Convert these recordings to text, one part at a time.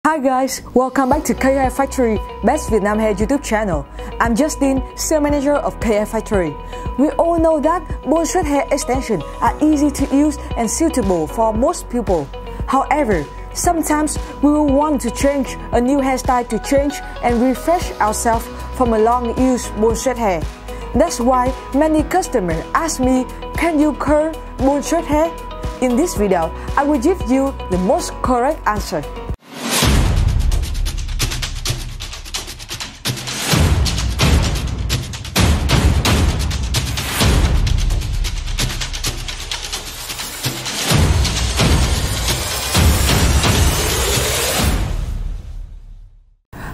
Hi guys, welcome back to K Hair Factory, Best Vietnam Hair YouTube channel. I'm Justin, Sales Manager of K Hair Factory. We all know that bone straight hair extensions are easy to use and suitable for most people. However, sometimes we will want to change a new hairstyle to change and refresh ourselves from a long-used bone straight hair. That's why many customers ask me, can you curl bone straight hair? In this video, I will give you the most correct answer.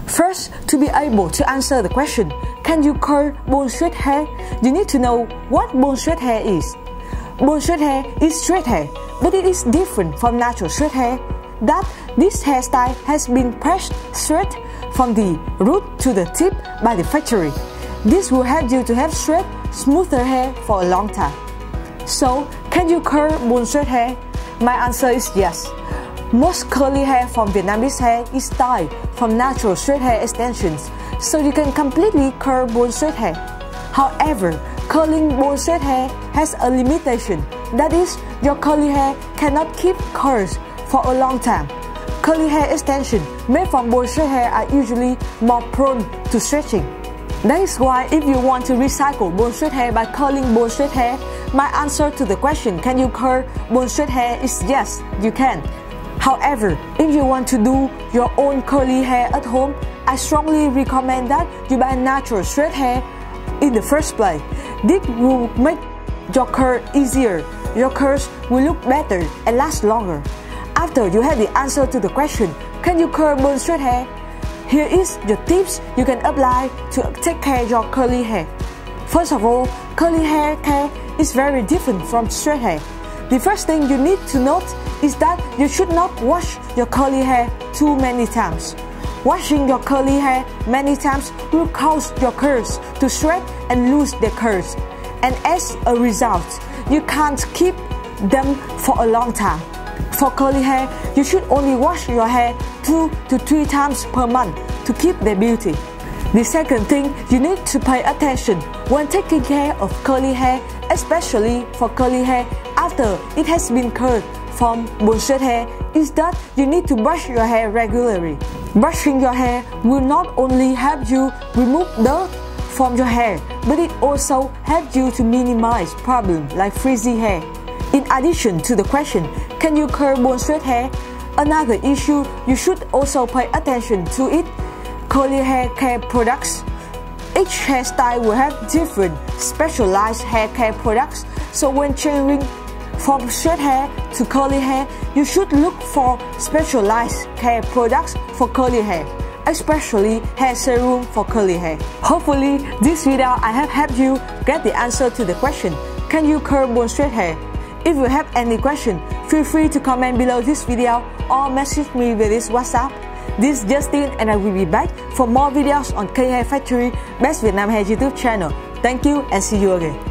First, to be able to answer the question, can you curl bone straight hair? You need to know what bone straight hair is. Bone straight hair is straight hair, but it is different from natural straight hair. That this hairstyle has been pressed straight from the root to the tip by the factory. This will help you to have straight, smoother hair for a long time. So, can you curl bone straight hair? My answer is yes. Most curly hair from Vietnamese hair is styled from natural straight hair extensions, so you can completely curl bone straight hair. However, curling bone straight hair has a limitation. That is, your curly hair cannot keep curls for a long time. Curly hair extensions made from bone straight hair are usually more prone to stretching. That is why if you want to recycle bone straight hair by curling bone straight hair, my answer to the question, can you curl bone straight hair, is yes, you can. However, if you want to do your own curly hair at home, I strongly recommend that you buy natural straight hair in the first place. This will make your curl easier. Your curls will look better and last longer. After you have the answer to the question, can you curl bone straight hair? Here is the tips you can apply to take care of your curly hair. First of all, curly hair care is very different from straight hair. The first thing you need to note is that you should not wash your curly hair too many times. Washing your curly hair many times will cause your curls to shred and lose their curls, and as a result, you can't keep them for a long time. For curly hair, you should only wash your hair 2 to 3 times per month to keep their beauty. The second thing you need to pay attention when taking care of curly hair, especially for curly hair after it has been curled from bone straight hair, is that you need to brush your hair regularly. Brushing your hair will not only help you remove dirt from your hair, but it also helps you to minimize problems like frizzy hair. In addition to the question, can you curl bone straight hair? Another issue you should also pay attention to is curly hair care products. Each hairstyle will have different specialized hair care products, so when changing from straight hair to curly hair, you should look for specialized care products for curly hair, especially hair serum for curly hair. Hopefully, this video I have helped you get the answer to the question, can you curl bone straight hair? If you have any question, feel free to comment below this video or message me with this WhatsApp. This is Justin and I will be back for more videos on K Hair Factory, Best Vietnam Hair YouTube channel. Thank you and see you again.